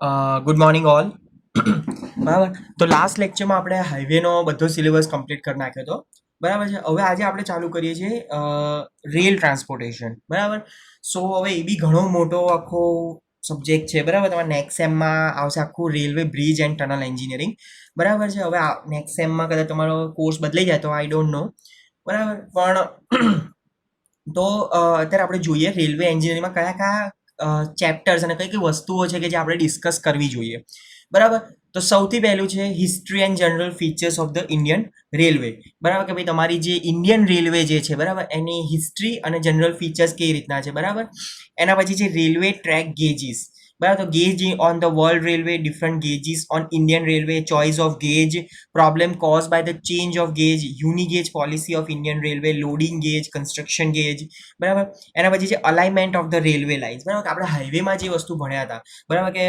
Good morning all. બરાબર. તો last લેક્ચરમાં આપણે હાઈવેનો બધો સિલેબસ કમ્પ્લીટ કરી નાખ્યો હતો. બરાબર છે. હવે આજે આપણે ચાલુ કરીએ છીએ રેલ ટ્રાન્સપોર્ટેશન. બરાબર. સો હવે એ બી ઘણો મોટો આખો સબ્જેક્ટ છે. બરાબર. તમારે નેક્સ્ટ સેમમાં આવશે આખું railway bridge and tunnel engineering. બરાબર છે. હવે નેક્સ્ટ સેમમાં કદાચ તમારો કોર્સ બદલાઈ જાય તો આઈ ડોન્ટ નો. બરાબર. પણ તો અત્યારે આપણે જોઈએ રેલવે એન્જિનિયરિંગમાં કયા કયા ચેપ્ટર્સ અને કઈ કઈ વસ્તુઓ છે કે જે આપણે ડિસ્કસ કરવી જોઈએ. બરાબર. તો સૌથી પહેલું છે history and general features of the Indian railway. બરાબર કે ભાઈ તમારી જે ઇન્ડિયન રેલવે જે છે બરાબર એની હિસ્ટ્રી અને જનરલ ફીચર્સ કેવી રીતના છે. બરાબર. એના પછી છે રેલવે ટ્રેક ગેજીસ. બરાબર. તો gauge on the world railway, different gauges on Indian railway, choice of gauge, problem caused by the change of gauge, unigauge policy of Indian Railway, loading gauge, construction gauge. બરાબર. એના પછી છે alignment of the railway lines. બરાબર કે આપણે હાઈવેમાં જે વસ્તુ ભણ્યા હતા બરાબર કે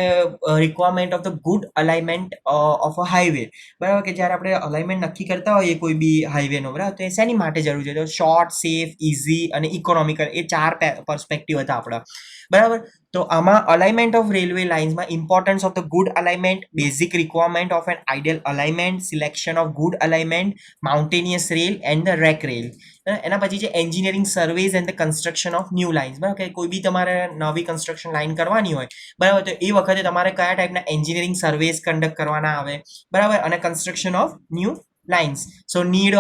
requirement of the good alignment of a highway. બરાબર કે જ્યારે આપણે અલાઇનમેન્ટ નક્કી કરતા હોઈએ કોઈ બી હાઈવેનો બરાબર તો એ શેની માટે જરૂર છે તો શોર્ટ, સેફ, ઇઝી અને ઇકોનોમિકલ એ ચાર પર્સપેક્ટિવ હતા આપણા. બરાબર. તો આમાં અલાઇનમેન્ટ ઓફ રેલવે લાઇન્સમાં importance of the good alignment, basic requirement of an ideal alignment, selection of good alignment, mountainous rail and the rack rail. એના પછી છે engineering surveys and the construction of new lines. બરાબર કે કોઈ બી તમારે નવી construction line કરવાની હોય બરાબર તો એ વખતે તમારે કયા ટાઈપના એન્જિનિયરિંગ સર્વેઝ કન્ડક્ટ કરવાના આવે બરાબર અને construction of new lines. So need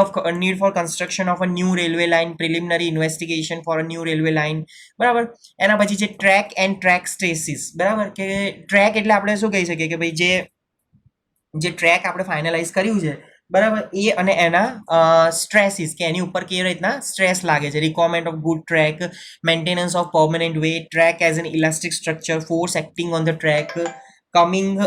for construction of a new railway line, preliminary investigation for a new railway line. બરાબર. એના પછી છે ટ્રેક એન્ડ ટ્રેક સ્ટ્રેસીસ. બરાબર કે ટ્રેક એટલે આપણે શું કહી શકીએ કે ભાઈ જે ટ્રેક આપણે ફાઇનલાઇઝ કર્યું છે બરાબર એ અને એના સ્ટ્રેસીસ કે એની ઉપર કેવી રીતના સ્ટ્રેસ લાગે છે. Requirement of good track, maintenance of permanent way, track as an elastic structure, force acting on the track, coming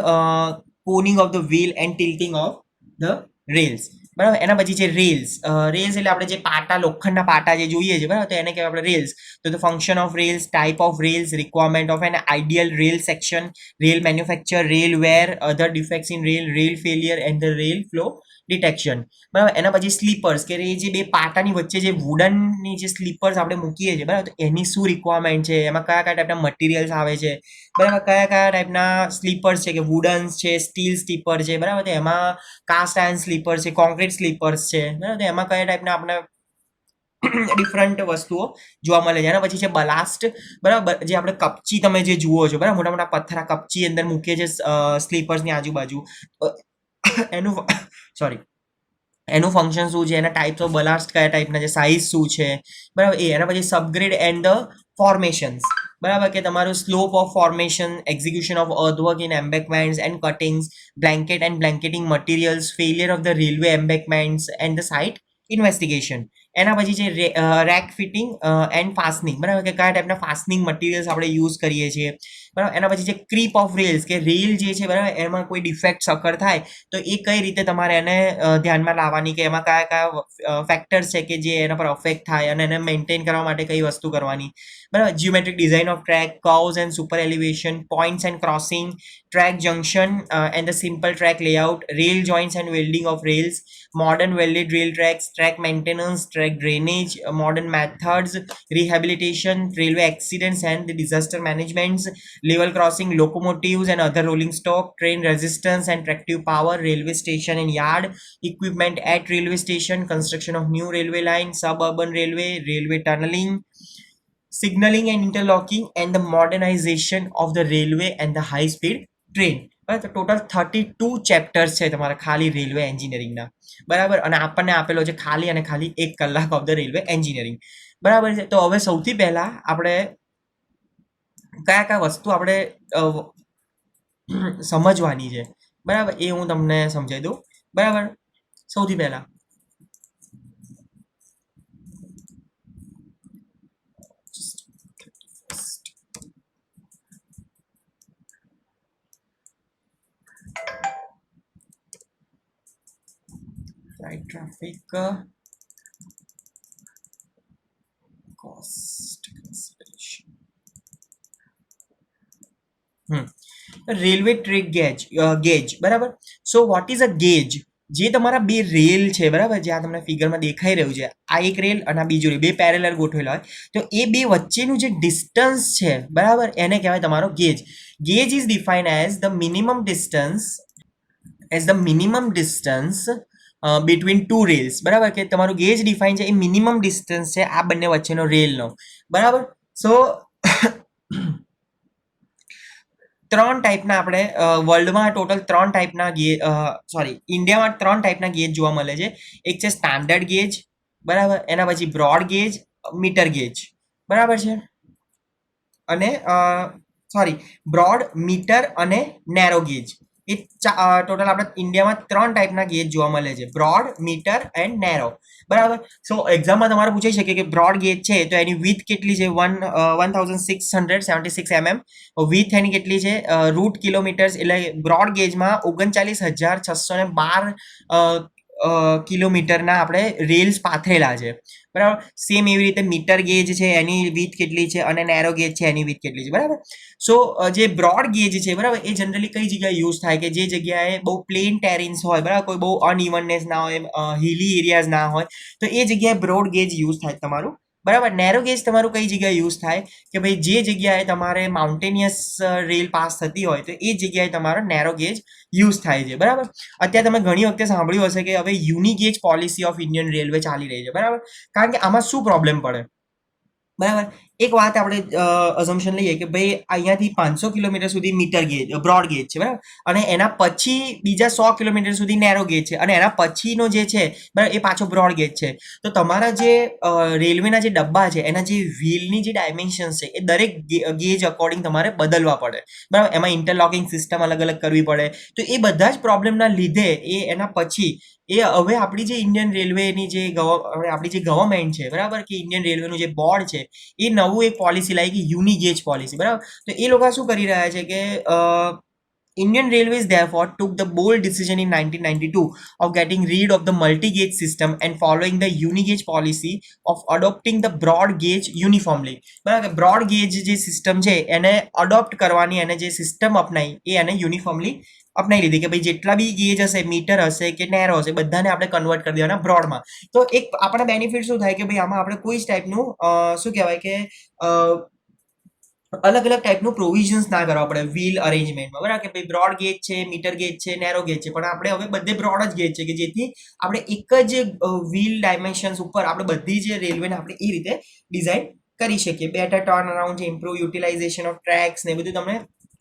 coning of the wheel and tilting of the rails. બરાબર. એના પછી છે રેલ્સ. રેલ્સ એટલે આપણે જે પાટા લોખંડના પાટા જે જોઈએ છે બરાબર તો એને કહેવાય આપણે રેલ્સ. તો the function of rails, type of rails, requirement of an ideal rail section, rail manufacture, rail wear, other defects in rail, rail failure and the rail flaw detection. બરાબર. એના પછી સ્લીપર્સ કે એ જે બે પાટાની વચ્ચે જે વુડનની જે સ્લીપર્સ આપણે મૂકીએ છીએ બરાબર તો એની શું રિક્વાયરમેન્ટ છે, એમાં કયા કયા ટાઈપના મટીરિયલ્સ આવે છે બરાબર, કયા કયા ટાઈપના સ્લીપર્સ છે કે વુડન્સ છે, સ્ટીલ સ્લીપર છે બરાબર તો એમાં કાસ્ટ આયર્ન સ્લીપર છે, કોન્ક્રીટ સ્લીપર્સ છે બરાબર તો એમાં કયા ટાઈપના આપણે ડિફરન્ટ વસ્તુઓ જોવા મળે છે. એના પછી છે બલાસ્ટ. બરાબર જે આપણે કપચી તમે જે જુઓ છો બરાબર મોટા મોટા પથ્થરા કપચી અંદર મૂકીએ છે સ્લીપર્સની આજુબાજુ એનું સોરી એનું ફંક્શન શું છે, એના ટાઈપ્સ ઓફ બલાસ્ટ કયા ટાઈપના છે, સાઇઝ શું છે બરાબર એ. એના પછી સબગ્રેડ એન્ડ ધ ફોર્મેશન્સ. બરાબર કે તમારું slope of formation, execution of earthwork in embankments and cuttings, blanket and blanketing materials, failure of the railway embankments and the site investigation. એના પછી છે રેક ફિટિંગ એન્ડ ફાસ્ટનિંગ. બરાબર કે કયા ટાઈપના ફાસ્ટનિંગ મટીરિયલ્સ આપણે યુઝ કરીએ છીએ બરાબર. એના પછી છે ક્રીપ ઓફ રેલ્સ કે રેલ જે છે બરાબર એમાં કોઈ ડિફેક્ટ અકર થાય તો એ કઈ રીતે તમારે એને ધ્યાનમાં લાવવાની કે એમાં કયા કયા ફેક્ટર્સ છે કે જે એના પર અફેક્ટ થાય અને એને મેન્ટેન કરવા માટે કઈ વસ્તુ કરવાની બરાબર. Geometric design of track, curves and super elevation, points and crossing, track junction and the simple track layout, rail joints and welding of rails, modern welded rail tracks, track maintenance, track drainage, modern methods, rehabilitation, railway accidents and the disaster managements, level crossing, locomotives and other rolling stock, train resistance and tractive power, railway station and yard, equipment at railway station, construction of new railway line, suburban railway, railway tunneling, signaling and interlocking, and the modernization of the railway and the high speed train. બરાબર તો total 32 chapters છે તમારા ખાલી railway એન્જિનિયરિંગના બરાબર અને આપણને આપેલો છે ખાલી અને ખાલી 1 કલાક ઓફ ધ રેલવે એન્જિનિયરિંગ બરાબર છે. તો હવે સૌથી પહેલા આપણે કયા કયા વસ્તુ આપણે સમજવાની છે બરાબર એ હું તમને સમજાવી દઉં બરાબર. સૌથી પહેલા flight traffic cost consideration. Railway track gauge. Barabar. So what is a gauge? જે તમારા બે રેલ છે બરાબર, જે આ તમને ફિગરમાં દેખાઈ રહ્યું છે, આ એક રેલ અને આ બીજું રેલ, બે પેરેલલ ગોઠવેલા હોય, તો એ બે વચ્ચેનું જે ડિસ્ટન્સ છે બરાબર, એને કહેવાય તમારો gauge. Gauge is defined as the minimum distance between two rails, બરાબર, કે તમારું ગેજ ડિફાઇન છે એ મિનિમમ ડિસ્ટન્સ છે આ બંને વચ્ચેનો રેલનો, બરાબર. સો ત્રણ ટાઈપના આપણે વર્લ્ડમાં ટોટલ ત્રણ ટાઈપના ઇન્ડિયામાં ત્રણ ટાઈપના ગેજ જોવા મળે છે. એક છે સ્ટાન્ડર્ડ ગેજ, બરાબર, એના પછી બ્રોડ ગેજ, મીટર ગેજ, બરાબર છે. અને બ્રોડ, મીટર અને નેરો ગેજ, એ ટોટલ આપણે ઇન્ડિયામાં ત્રણ ટાઈપના ગેજ જોવા મળે છે, બ્રોડ, મીટર એન્ડ નેરો, બરાબર. સો એક્ઝામમાં તમારે પૂછાઈ શકે કે બ્રોડ ગેજ છે તો એની વિથ કેટલી છે, 1676 mm. વિથ એની કેટલી છે, રૂટ કિલોમીટર્સ, એટલે બ્રોડ ગેજમાં 39,612 કિલોમીટરના આપણે રેલ્સ પાથરેલા છે, બરાબર. સેમ એવી રીતે મીટર ગેજ છે એની વિથ કેટલી છે અને નેરો ગેજ છે એની વિથ કેટલી છે, બરાબર. સો જે બ્રોડ ગેજ છે બરાબર, એ જનરલી કઈ જગ્યાએ યુઝ થાય કે જે જગ્યાએ બહુ પ્લેન ટેરિન્સ હોય, બરાબર, કોઈ બહુ અનઇવનનેસ ના હોય, હિલી એરિયાઝ ના હોય, તો એ જગ્યાએ બ્રોડ ગેજ યુઝ થાય તમારું, બરાબર. નેરો ગેજ તમારું કઈ જગ્યાએ યુઝ થાય કે ભાઈ જે જગ્યાએ તમારે માઉન્ટેનિયસ રેલ પાસ થતી હોય તો એ જગ્યાએ તમારો નેરો ગેજ યુઝ થાય છે, બરાબર. અત્યારે તમે ઘણી વખતે સાંભળ્યું હશે કે હવે યુનિગેજ પોલિસી ઓફ ઇન્ડિયન રેલવે ચાલી રહી છે, બરાબર. કારણ કે આમાં શું પ્રોબ્લેમ પડે, બરાબર. એક વાત આપણે અઝમ્પશન લઈએ કે ભાઈ અહીંયાથી 500 કિલોમીટર સુધી મીટર ગેજ બ્રોડ ગેજ છે, બરાબર, અને એના પછી બીજા 100 કિલોમીટર સુધી નેરો ગેજ છે, અને એના પછીનો જે છે બરાબર એ પાછો બ્રોડ ગેજ છે. તો તમારા જે રેલવેના જે ડબ્બા છે એના જે વ્હીલની જે ડાયમેન્શન છે એ દરેક ગેજ અકોર્ડિંગ તમારે બદલવા પડે, બરાબર. એમાં ઇન્ટરલોકિંગ સિસ્ટમ અલગ અલગ કરવી પડે. તો એ બધા જ પ્રોબ્લેમના લીધે એના પછી હવે આપણી જે ઇન્ડિયન રેલવેની જે આપણી જે ગવર્મેન્ટ છે, બરાબર, કે ઇન્ડિયન રેલવેનું જે બોર્ડ છે એ નવું એક પોલિસી લાવી કે યુનિગેજ પોલિસી, બરાબર. તો એ લોકો શું કરી રહ્યા છે કે Indian Railways therefore took the bold decision in 1992 of getting rid of the multi-gauge system and following the unigauge policy of adopting the broad gauge uniformly. બરાબર, બ્રોડ ગેજ જે સિસ્ટમ છે એને અડોપ્ટ કરવાની અને જે સિસ્ટમ અપનાવી એ એને uniformly અપનાવી લીધી કે ભાઈ જેટલા બી ગેજ હશે, મીટર હશે કે નેરો હશે, બધાને આપણે કન્વર્ટ કરી દેવાના બ્રોડમાં. તો એક આપણને બેનિફિટ શું થાય કે ભાઈ આમાં આપણે કોઈ જ ટાઈપનું શું કહેવાય કે અલગ અલગ ટાઈપનું પ્રોવિઝન્સ ના કરવા પડે વ્હીલ અરેન્જમેન્ટમાં, બરાબર, કે ભાઈ બ્રોડ ગેજ છે, મીટર ગેજ છે, નેરો ગેજ છે, પણ આપણે હવે બધે બ્રોડ જ ગેજ છે કે જેથી આપણે એક જ વ્હીલ ડાયમેન્શન્સ ઉપર આપણે બધી જ રેલવેને આપણે એ રીતે ડિઝાઇન કરી શકીએ. બેટર ટર્ન અરાઉન્ડ છે, ઇમ્પ્રુવ યુટિલાઇઝેશન ઓફ ટ્રેક્સ ને બધું તમે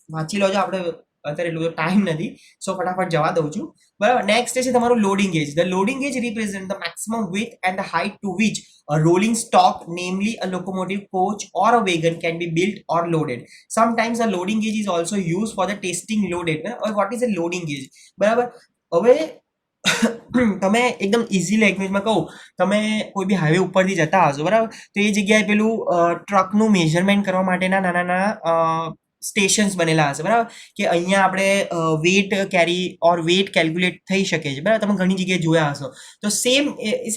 વાંચી લો છો, આપણે અત્યારે એટલો બધો ટાઈમ નથી, સો ફટાફટ જવા દઉં છું, બરાબર. નેક્સ્ટ છે તમારું loading gauge. The loading gauge represent the maximum width and the height to which a rolling stock, namely a locomotive, coach or a wagon, can be built or loaded. Sometimes a loading gauge is also used for the testing loaded. What is a loading gauge? બરાબર. હવે તમે એકદમ easy લેંગ્વેજમાં કહું, તમે કોઈ બી highway ઉપરથી જતા હશો, બરાબર, તો એ જગ્યાએ પેલું ટ્રકનું મેઝરમેન્ટ કરવા માટેના નાના નાના સ્ટેશન્સ બનેલા હશે, બરાબર, કે અહીંયા આપણે વેટ કેરી ઓર વેટ કેલ્ક્યુલેટ થઈ શકે છે, બરાબર. તમે ઘણી જગ્યાએ જોયા હશો. તો સેમ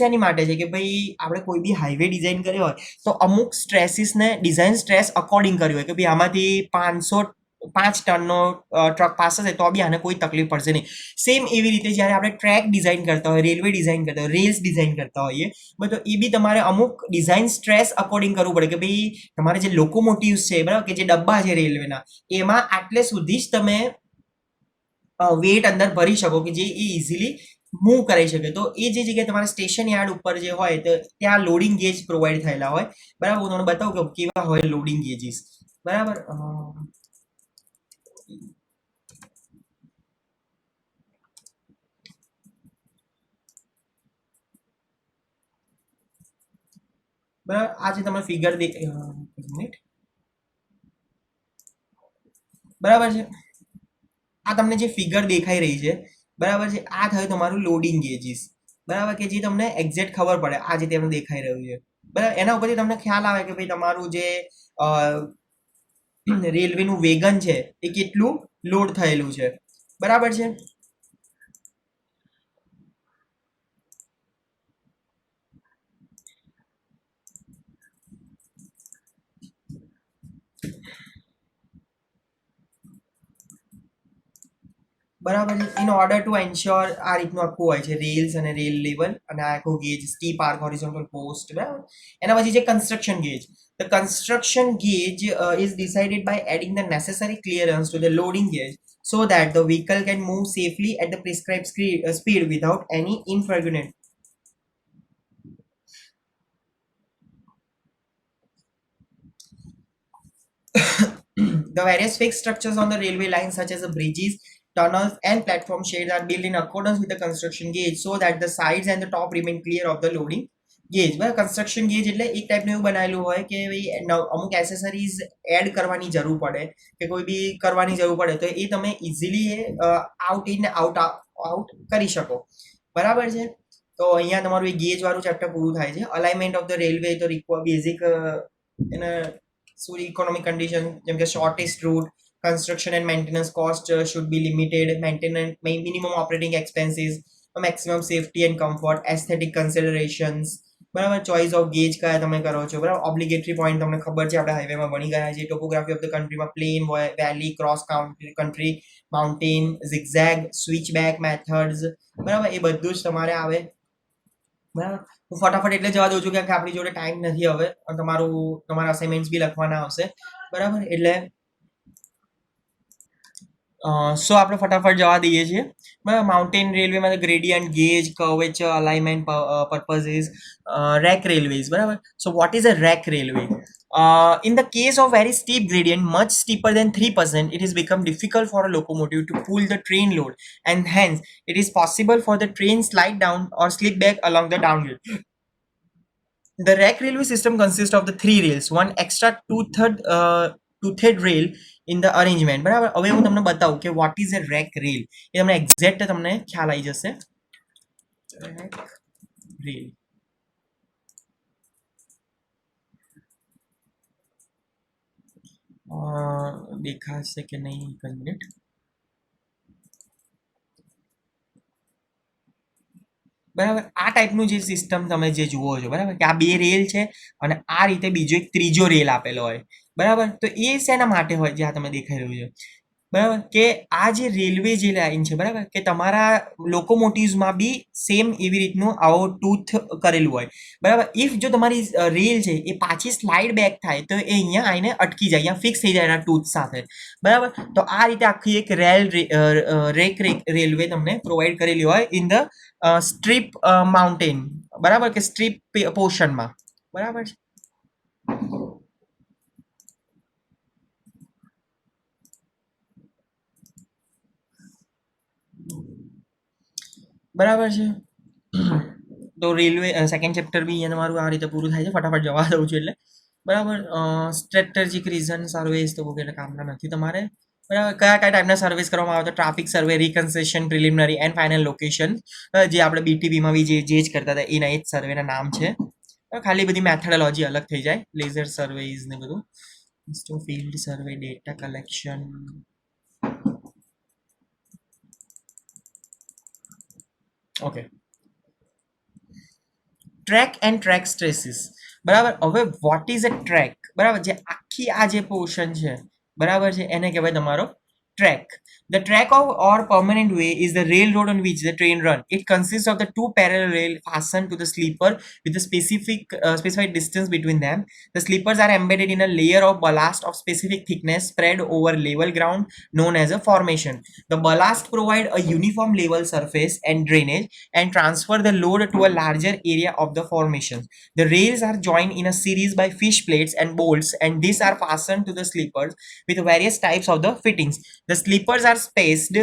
શેની માટે છે કે ભાઈ આપણે કોઈ બી હાઈવે ડિઝાઇન કર્યો હોય તો અમુક સ્ટ્રેસીસને ડિઝાઇન સ્ટ્રેસ અકોર્ડિંગ કર્યું હોય કે ભાઈ આમાંથી 5 ટનનો ટ્રક પાસ થશે તો બી આને કોઈ તકલીફ પડશે નહીં. સેમ એવી રીતે જ્યારે આપણે ટ્રેક ડિઝાઇન કરતા હોય, રેલવે ડિઝાઇન કરતા હોય, રેલ્સ ડિઝાઇન કરતા હોઈએ, તો એ બી તમારે અમુક ડિઝાઇન સ્ટ્રેસ અકોર્ડિંગ કરવું પડે કે ભાઈ તમારે જે લોકોમોટિવ્સ છે, બરાબર, કે જે ડબ્બા છે રેલવેના, એમાં આટલે સુધી જ તમે વેટ અંદર ભરી શકો કે જે એ ઇઝીલી મૂવ કરી શકે. તો એ જે જગ્યાએ તમારે સ્ટેશન યાર્ડ ઉપર જે હોય તો ત્યાં લોડિંગ ગેજ પ્રોવાઈડ થયેલા હોય, બરાબર. હું તમને બતાવું કે કેવા હોય લોડિંગ ગેજીસ, બરાબર. બરાબર, આ જે તમે ફિગર મિનિટ, બરાબર છે, આ તમને જે ફિગર દેખાઈ રહી છે, બરાબર છે, આ થયું તમારું લોડિંગ ગેજીસ, બરાબર, કે જે તમને એક્ઝેક્ટ ખબર પડે આ જે તમને દેખાઈ રહ્યું છે, બરાબર. એના ઉપરથી તમને ખ્યાલ આવે કે ભાઈ તમારું જે રેલવેનું વેગન છે એ કેટલું લોડ થયેલું છે, બરાબર છે. બરાબર છે. ઇન ઓર્ડર ટુ એન્શ્યોર આ રીતનું આખું હોય છે, રેલ્સ અને રેલ લેવલ અને આ આખું gauge steep arc horizontal post, બરાબર. એના પછી છે construction gauge. The construction gauge is decided by adding the necessary clearance to the loading gauge so that the vehicle can move safely at the prescribed speed without any infringement. The various fixed structures on the railway line, such as the bridges, tunnels, and platform shades, are built in accordance with the construction gauge so that the sides and the top remain clear of the loading gauge. બરાબર, construction gauge એટલે એક ટાઈપનું એવું બનાવેલું હોય કે ભાઈ અમુક એસેસરીઝ એડ કરવાની જરૂર પડે કે કોઈ બી કરવાની જરૂર પડે તો એ તમે ઇઝીલી આઉટ ઇન આઉટ કરી શકો. બરાબર છે. તો અહીંયા તમારું એ ગેજ વાળું ચેપ્ટર પૂરું થાય છે. અલાઇનમેન્ટ ઓફ ધ રેલવે તો બેઝિક એને શું ઇકોનોમિક કન્ડિશન જેમ કે shortest route, construction and maintenance cost should be limited, maintenance minimum operating expenses, maximum safety and comfort, aesthetic considerations, બરાબર. ચોઇસ ઓફ ગેજ કયા તમે કરો છો, બરાબર. ઓબ્લિગેટરી પોઈન્ટ તમને ખબર છે, આપણે હાઈવેમાં ભણી ગયા છે. ટોપોગ્રાફી ઓફ ધ કન્ટ્રીમાં plain, valley, cross country, mountain, zigzag, switch back methods, બરાબર. એ બધું જ તમારે આવે, બરાબર. હું ફટાફટ એટલે જવા દઉં છું કે આપણી જોડે ટાઈમ નથી હવે, તમારા અસાઇનમેન્ટ્સ બી લખવાના આવશે, બરાબર. એટલે સો આપણે ફટાફટ જવા દઈએ છીએ, બરાબર. માઉન્ટેન રેલવેમાં gradient gauge curvature alignment purposes, rack railways, બરાબર. So what is a rack railway? In the case of very steep gradient, much steeper than 3%, it has become difficult for a locomotive to pull the train load, and hence it is possible for the train slide down or slip back along the downhill. The rack railway system consists of the three rails, one extra two-third rail in the arrangement. બરાબર. હવે હું તમને બતાવું કે what is a rack rail. એ તમને exact તમને ખ્યાલ આવી જશે. Rack rail. દેખાશે કે નહીં? એક મિનિટ. બરાબર. આ ટાઈપનું જે સિસ્ટમ તમે જે જુઓ છો, બરાબર, કે આ બે રેલ છે અને આ રીતે બીજો એક ત્રીજો રેલ આપેલો હોય, બરાબર. તો એ શેના માટે હોય, જે આ તમે દેખાઈ રહ્યું છે, બરાબર, કે આ જે રેલવે જે લાઈન છે, બરાબર, કે તમારા લોકોમોટિવ્સમાં બી સેમ એવી રીતનું આવો ટૂથ કરેલું હોય, બરાબર. ઇફ જો તમારી રેલ છે એ પાછી સ્લાઇડ બેક થાય તો એ અહીંયા આવીને અટકી જાય, અહીંયા ફિક્સ થઈ જાય એના ટૂથ સાથે, બરાબર. તો આ રીતે આખી એક રેક રેલવે તમને પ્રોવાઈડ કરેલી હોય ઇન ધ સ્ટ્રીપ માઉન્ટેન, બરાબર, કે સ્ટ્રીપ પોર્શનમાં, બરાબર છે. બરાબર છે. તો રેલવે સેકન્ડ ચેપ્ટર બી અહીંયા તમારું આ રીતે પૂરું થાય છે. ફટાફટ જવા દઉં છું એટલે, બરાબર. સ્ટ્રેટેજિક રીઝન સર્વેસ તો બહુ એટલે કામના નથી તમારે, બરાબર. કયા કયા ટાઈપના સર્વેસ કરવામાં આવે તો traffic survey, reconnaissance, preliminary and final location, જે આપણે બીટીવીમાં બી જે જ કરતા હતા એના એ જ સર્વેના નામ છે. ખાલી બધી મેથોડોલોજી અલગ થઈ જાય, લેઝર સર્વેઝ ને બધું, field survey, data collection. Okay. Track and track stresses, બરાબર. હવે વોટ ઇઝ અ ટ્રેક, બરાબર, જે આખી આ જે પોર્શન છે, બરાબર છે, એને કહેવાય તમારો track. The track or permanent way is the railroad on which the train run. It consists of the two parallel rail fastened to the sleeper with a specified distance between them. The sleepers are embedded in a layer of ballast of specific thickness spread over level ground known as a formation. The ballast provide a uniform level surface and drainage and transfer the load to a larger area of the formation. The rails are joined in a series by fish plates and bolts, and these are fastened to the sleepers with various types of the fittings. The sleepers are spaced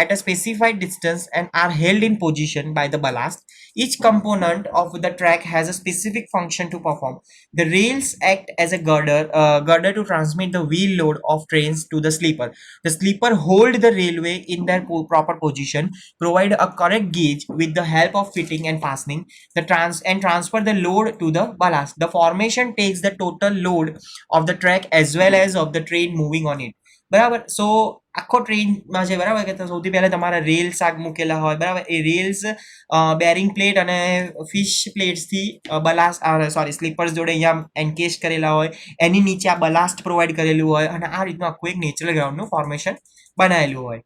at a specified distance and are held in position by the ballast. Each component of the track has a specific function to perform. The rails act as a girder to transmit the wheel load of trains to the sleeper. The sleeper hold the railway in their proper position, provide a correct gauge with the help of fitting and fastening, transfer the load to the ballast. The formation takes the total load of the track as well as of the train moving on it. બરાબર. સો આખો ટ્રેનમાં છે, બરાબર, કે સૌથી પહેલા તમારા rails આગ મૂકેલા હોય, બરાબર. એ રેલ્સ બેરિંગ પ્લેટ અને ફિશ પ્લેટ્સથી સ્લીપર્સ જોડે અહીંયા એન્કેજ કરેલા હોય, એની નીચે આ બલાસ્ટ પ્રોવાઈડ કરેલું હોય અને આ રીતનું આખું એક નેચરલ ગ્રાઉન્ડનું ફોર્મેશન બનાવેલું હોય.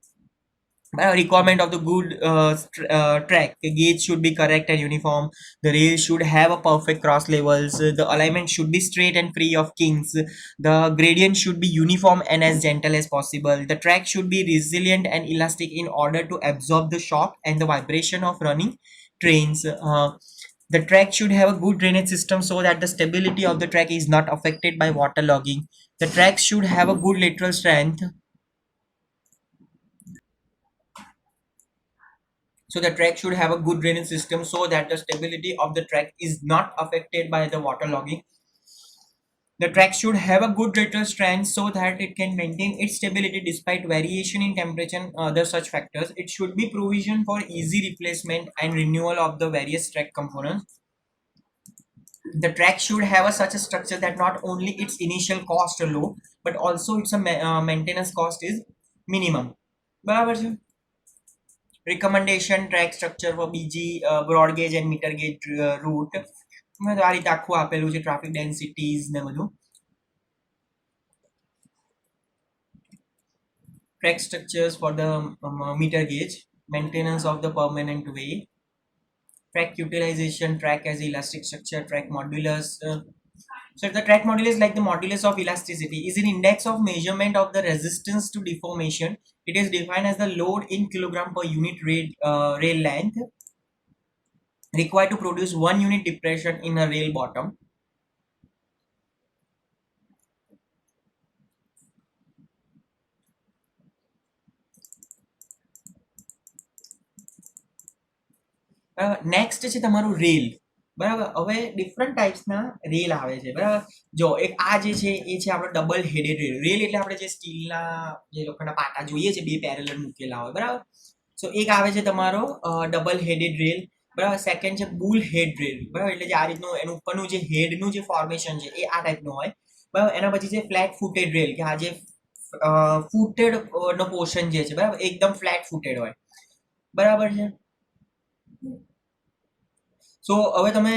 requirement of the good track. The gauge should be correct and uniform. The rail should have a perfect cross levels. The alignment should be straight and free of kinks. The gradient should be uniform and as gentle as possible. The track should be resilient and elastic in order to absorb the shock and the vibration of running trains. The track should have a good drainage system so that the stability of the track is not affected by waterlogging. The track should have a good lateral strength. So the track should have a good drainage system so that the stability of the track is not affected by the waterlogging. The track should have a good lateral strength so that it can maintain its stability despite variation in temperature and other such factors. It should be provision for easy replacement and renewal of the various track components. The track should have such a structure that not only its initial cost are low, but also its maintenance cost is minimum. બરાબર છે. Recommendation track structure for BG, broad gauge and meter gauge route. તો આ રીતે આખું આપેલું છે, traffic densities ને બધું. Track structures for the meter gauge, maintenance of the permanent way, track utilization, track as elastic structure, track modulus. So the track modulus, like the modulus of elasticity, is an index of measurement of the resistance to deformation. It is defined as the load in kilogram per unit rail length required to produce 1 unit depression in a rail bottom. Next છે તમારું rail. બરાબર, હવે different ટાઈપ્સના rail આવે છે. બરાબર, જો એક આ જે છે એ છે આપણો ડબલ હેડેડ રેલ. રેલ એટલે આપણે જે સ્ટીલના જે લોખંડના પાટા જોઈએ છે, બે પેરેલલ મૂકેલા હોય. બરાબર, સો એક આવે છે તમારો ડબલ હેડેડ રેલ. બરાબર, સેકન્ડ છે બુલ હેડ રેલ. બરાબર, એટલે જે આ રીતનું એનું ઉપરનું જે હેડનું જે ફોર્મેશન છે એ આ ટાઈપનું હોય. બરાબર, એના પછી છે ફ્લેટ ફૂટેડ રેલ, કે આ જે ફૂટેડ નો પોર્શન જે છે, બરાબર, એકદમ ફ્લેટ ફૂટેડ હોય. બરાબર છે. સો હવે તમે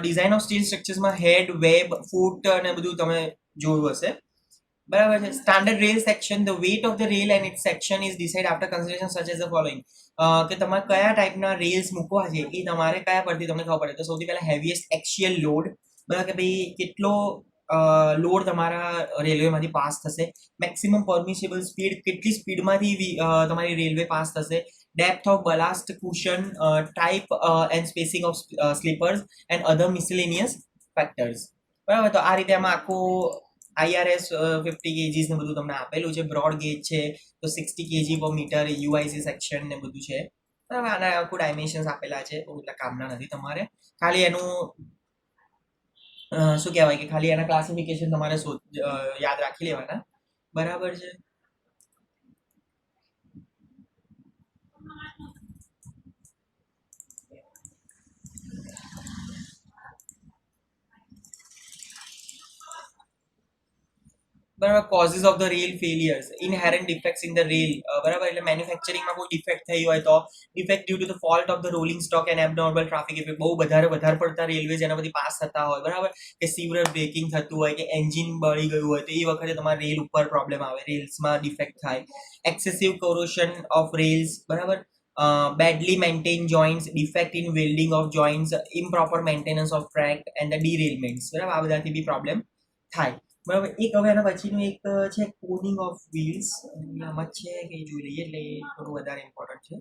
ડિઝાઇન ઓફ સ્ટીલ સ્ટ્રક્ચર્સમાં હેડ, વેબ, ફૂટ અને બધું તમે જોયું હશે. બરાબર છે. Standard rail section, the weight of the rail and it section is decide after consideration such as the following. કે તમારે કયા ટાઈપના રેલ્સ મૂકવા છે એ તમારે કયા પરથી તમને ખબર પડે. તો સૌથી પહેલા હેવીએસ્ટ એક્સિયલ લોડ. બરાબર, કે ભાઈ કેટલો લોડ તમારા રેલવેમાંથી પાસ થશે. મેક્સિમમ પરમિશેબલ સ્પીડ, કેટલી સ્પીડમાંથી તમારી રેલવે પાસ થશે. Depth of ballast, cushion, type and spacing of sleepers and other miscellaneous factors. બરાબર, તો આ રીતે આમાં આખું IRS 50 kgs ને બધું તમને આપેલું છે. બ્રોડ ગેજ છે તો 60 kg પર મીટર, UIC સેક્શન ને બધું છે. બરાબર, આના આખું ડાયમેન્શન્સ આપેલા છે, બહુ એટલા કામના નથી તમારે. ખાલી એનું શું કહેવાય કે ખાલી એના ક્લાસિફિકેશન તમારે યાદ રાખી લેવાના. બરાબર છે. બરાબર, causes of the rail failures, inherent defects in the rail. બરાબર, એટલે મેન્યુફેક્ચરિંગમાં કોઈ ડિફેક્ટ થઈ હોય તો defect due to the fault of the rolling stock and abnormal traffic effect. બહુ વધારે પડતા રેલવેઝ એના બધી પાસ થતા હોય. બરાબર, કે સિવર બ્રેકિંગ થતું હોય, કે એન્જિન બળી ગયું હોય, તો એ વખતે તમારા રેલ ઉપર પ્રોબ્લેમ આવે, રેલ્સમાં ડિફેક્ટ થાય. Excessive corrosion of rails. બરાબર, badly maintained joints, defect in welding of joints, improper maintenance of track and the derailments. બરાબર, આ બધાથી બી પ્રોબ્લેમ થાય. બરાબર, એક હવે એના પછીનું એક છે કોડિંગ ઓફ વ્હીલ્સ. આમાં છે કે જોઈ લઈએ, એટલે એ થોડું વધારે ઇમ્પોર્ટન્ટ છે.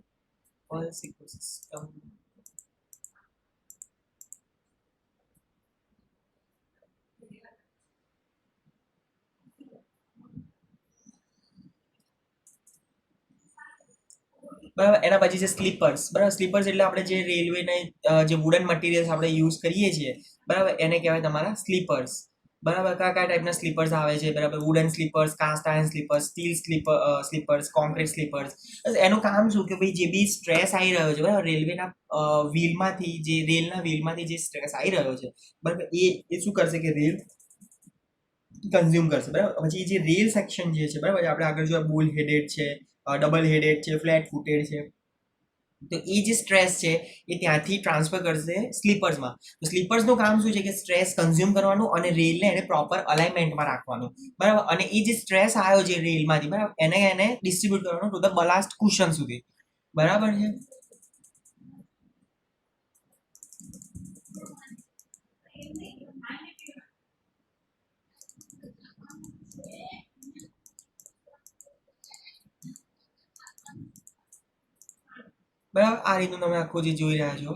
Pulse ecosystem. બરાબર, એના પછી છે સ્લીપર્સ. બરાબર, સ્લીપર્સ એટલે આપણે જે રેલવેને જે વુડન મટીરિયલ્સ આપણે યુઝ કરીએ છીએ, બરાબર, એને કહેવાય તમારા સ્લીપર્સ. બરાબર, કયા કયા ટાઈપના સ્લીપર્સ આવે છે. બરાબર, wooden sleepers, cast iron sleepers, steel sleepers, concrete sleepers. એનું કામ શું કે ભાઈ જે બી સ્ટ્રેસ આવી રહ્યો છે, બરાબર, રેલવેના વ્હીલમાંથી, જે રેલના વ્હીલમાંથી જે સ્ટ્રેસ આવી રહ્યો છે, બરાબર, એ શું કરશે કે રેલ કન્ઝ્યુમ કરશે. બરાબર, પછી જે રેલ સેક્શન જે છે, બરાબર, આપણે આગળ જોયા બુલ હેડેડ છે, ડબલ હેડેડ છે, ફ્લેટ ફૂટેડ છે. તો એ જે સ્ટ્રેસ છે એ ત્યાંથી ટ્રાન્સફર કરશે સ્લીપર્સમાં. તો સ્લીપર્સનું કામ શું છે કે સ્ટ્રેસ કન્ઝ્યુમ કરવાનું અને રેલને એને પ્રોપર અલાઇનમેન્ટમાં રાખવાનું. બરાબર, અને એ જે સ્ટ્રેસ આવ્યો છે રેલમાંથી, બરાબર, એને ડિસ્ટ્રીબ્યુટ કરવાનું ટુ ધ બલાસ્ટ કુશન સુધી. બરાબર છે. બરાબર, આ રીતનું તમે આખું જે જોઈ રહ્યા છો.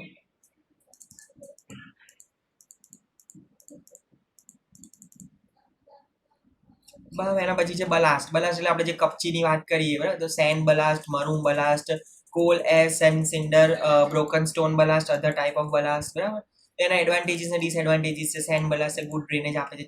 બરાબર, એના પછી છે બલાસ્ટ. બલાસ્ટ એટલે આપણે જે કપચીની વાત કરીએ, બરાબર, તો sand ballast, moorum ballast, coal ash and cinder, broken stone ballast, other type of ballast. બરાબર, એના એડવાન્ટેજીસ અને ડિસએડવાન્ટેજીસ છે. સેન્ડ બલાસ્ટ એ ગુડ ડ્રેનેજ આપે છે,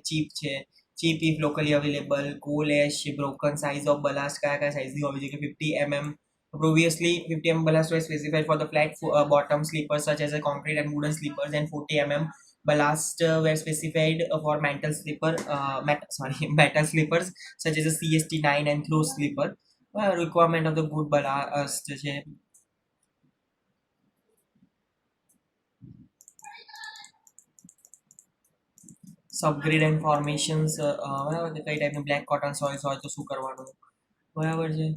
cheap if locally available. Coal ash broken size of ballast કયા કયા સાઇઝની હોવી જોઈએ કે 50 mm. Previously, 50 mm ballast was specified for the flat bottom sleepers such as a concrete and wooden sleepers, and 40 mm ballast were specified for metal sleeper, metal sleepers such as a CST9 and through sleeper. Requirement of the good ballast છે. સબગ્રેડ and ફોર્મેશન્સ, બરાબર, કે કઈ ટાઈપનું black cotton સોઇલ્સ હોય તો શું કરવાનું, બરાબર છે.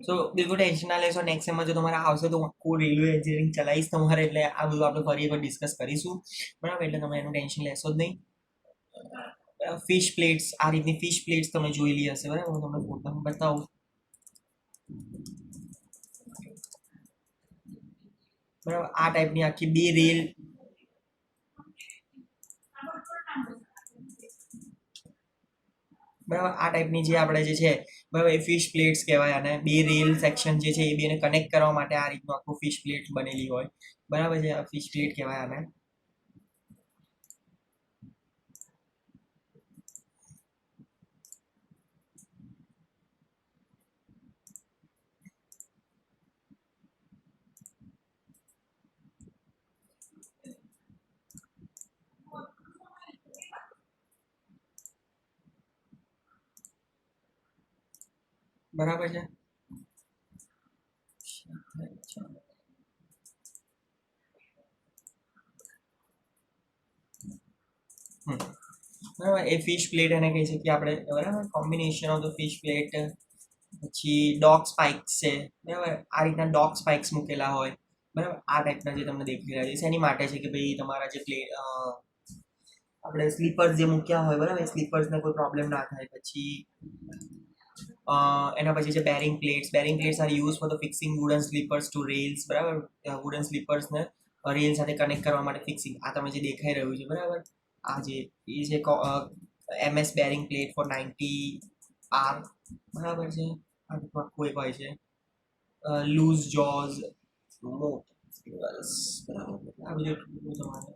સો બિલકુલ ટેન્શન ના લેશો. નેક્સ્ટ એમાં જો તમારે આવશે તો હું આખું રેલવે એન્જિનિયરિંગ ચલાવીશ તમારે, એટલે આ બધું આપણે ફરી એકવાર ડિસ્કસ કરીશું, બરાબર, એટલે તમે એનું ટેન્શન લેશો જ નહીં. ફિશ પ્લેટ્સ, આ રીતની ફિશ પ્લેટ્સ તમે જોયેલી હશે, બરાબર, હું તમને ફોટોમાં બતાવું. બરાબર, આ ટાઈપની આખી બે રેલ, બરાબર, આ ટાઈપની જે આપણે જે છે, બરાબર, એ ફિશ પ્લેટ્સ કહેવાય. અને બે રેલ સેક્શન જે છે એ બેને કનેક્ટ કરવા માટે આ રીતનું આખું ફિશ પ્લેટ બનેલી હોય, બરાબર છે, ફિશ પ્લેટ કહેવાય આને. બરાબર છે. બરાબર, એ ફિશ પ્લેટ એને કહી શકીએ આપણે, બરાબર, combination of the fish plate. પછી ડોગ સ્પાઇક્સ છે, બરાબર, આ રીતના ડોગ સ્પાઇક્સ મૂકેલા હોય, બરાબર, આ ટાઈપના જે તમને દેખી રહ્યા છે એની માટે છે કે ભાઈ તમારા જે આપણે સ્લીપર્સ જે મૂક્યા હોય, બરાબર, સ્લીપર્સને કોઈ પ્રોબ્લેમ ના થાય. પછી એના પછી છે bearing plates. Bearing plates are use for the fixing wooden sleepers to rails, બરાબર, વુડન સ્લીપર્સને રેલ સાથે કનેક્ટ કરવા માટે ફિક્સિંગ. આ તમે જે દેખાઈ રહ્યું છે, બરાબર, આ જે એ છે MS bearing plate four 90R, બરાબર છે. આ રીતનું આખું એક હોય છે. લૂઝ જોઝ, બરાબર, આ બધું તમારે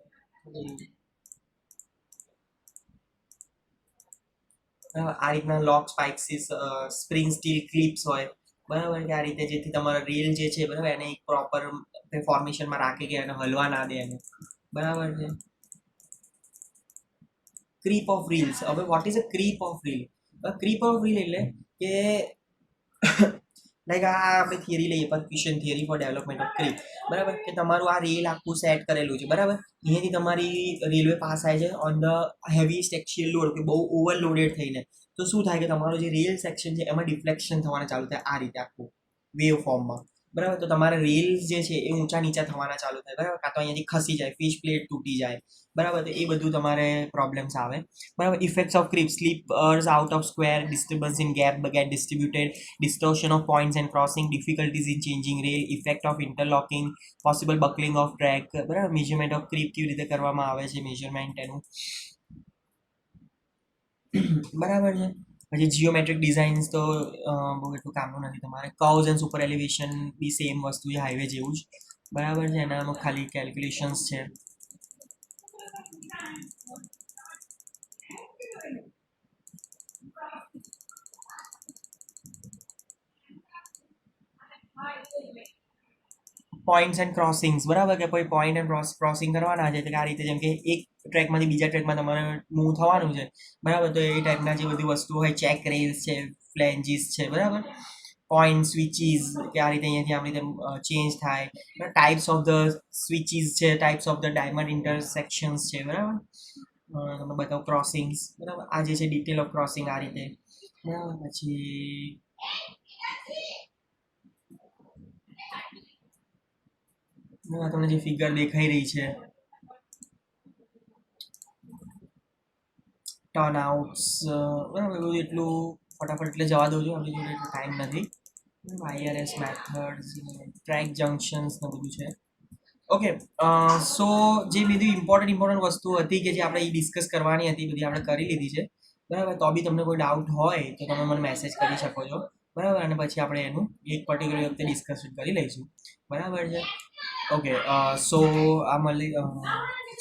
આ રીતના લોક સ્પાઇક્સીસ, સ્પ્રિંગ સ્ટીલ ક્લિપ્સ હોય, બરાબર, કે આ રીતે જેથી તમારા રેલ જે છે, બરાબર, એને એક પ્રોપર ફોર્મેશનમાં રાખે કે એને હલવા ના દે એને, બરાબર છે. Creep of rails. હવે what is a creep of rail? Creep of rail એટલે કે લાઈક આ આપણે થિયરી લઈએ, percussion theory for development of creep, બરાબર, કે તમારું આ રેલ આખું સેટ કરેલું છે, બરાબર, અહીંયાથી તમારી રેલવે પાસ થાય છે ઓન ધ હેવી સ્ટેક્શિયલ લોડ, કે બહુ ઓવરલોડેડ થઈને. તો શું થાય કે તમારો જે રેલ સેક્શન છે એમાં ડિફ્લેક્શન થવાના ચાલુ થાય, આ રીતે આખું વેવ ફોર્મમાં, બરાબર. તો તમારા રેલ્સ જે છે એ ઊંચા નીચા થવાના ચાલુ થાય, બરાબર, કાં તો અહીંયાથી ખસી જાય, ફિશ પ્લેટ તૂટી જાય, બરાબર, તો એ બધું તમારે પ્રોબ્લેમ્સ આવે, બરાબર. Effects of creep: sleepers out of square, disturbance in gap get distributed, distortion of points and crossing, difficulties in changing rail, effect of interlocking, possible buckling of track, બરાબર. Measurement of creep કેવી રીતે કરવામાં આવે છે, measurement એનું, બરાબર છે. પછી જીઓમેટ્રિક ડિઝાઇન્સ તો બહુ એટલું કામનું નથી તમારે. Curves and super elevation be same વસ્તુ છે, હાઈવે જેવું જ, બરાબર છે. એનામાં ખાલી કેલ્ક્યુલેશન્સ છે. પોઈન્ટ્સ એન્ડ ક્રોસિંગ્સ, બરાબર, કે કોઈ પોઈન્ટ એન્ડ ક્રોસિંગ કરવાના છે, તો આ રીતે જેમ કે એક ટ્રેકમાંથી બીજા ટ્રેકમાં તમારે મૂવ થવાનું છે, બરાબર, તો એ ટાઈપના જે બધી વસ્તુ હોય, ચેક રેલ્સ છે, ફ્લેન્જીસ છે, બરાબર, પોઈન્ટ સ્વિચીસ, કે આ રીતે અહીંયાથી આ રીતે ચેન્જ થાય, ટાઈપ્સ ઓફ ધ સ્વિચીસ છે, types of the diamond intersections છે, બરાબર, તમે બતાવો ક્રોસિંગ્સ, બરાબર, આ જે છે ડિટેલ ઓફ ક્રોસિંગ આ રીતે, બરાબર. પછી તમને જે ફિગર દેખાઈ રહી છે ટર્ન આઉટ્સ, બરાબર, બધું એટલું ફટાફટ એટલે જવા દઉં છું, આપણી જોડે એટલો ટાઈમ નથી. IRS મેથડ્સ, ટ્રેક જંક્શન્સ ને બધું છે. ઓકે, સો જે બધી ઇમ્પોર્ટન્ટ વસ્તુ હતી કે જે આપણે ડિસ્કસ કરવાની હતી બધી આપણે કરી લીધી છે, બરાબર. તો બી તમને કોઈ ડાઉટ હોય તો તમે મને મેસેજ કરી શકો છો, બરાબર. અને પછી આપણે એનું એક પર્ટિક્યુલર વખતે ડિસ્કશન કરી લઈશું, બરાબર છે. ઓકે, સો આ મળી,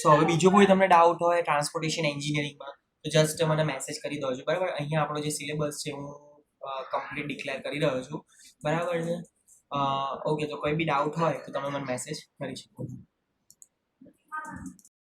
સો હવે બીજો કોઈ તમને ડાઉટ હોય ટ્રાન્સપોર્ટેશન એન્જિનિયરિંગમાં તો જસ્ટ મને મેસેજ કરી દો છો, બરાબર. અહીંયા આપણો જે સિલેબસ છે હું કમ્પ્લીટ ડિક્લેર કરી રહ્યો છું, બરાબર છે. ઓકે, તો કોઈ બી ડાઉટ હોય તો તમે મને મેસેજ કરી શકો છો.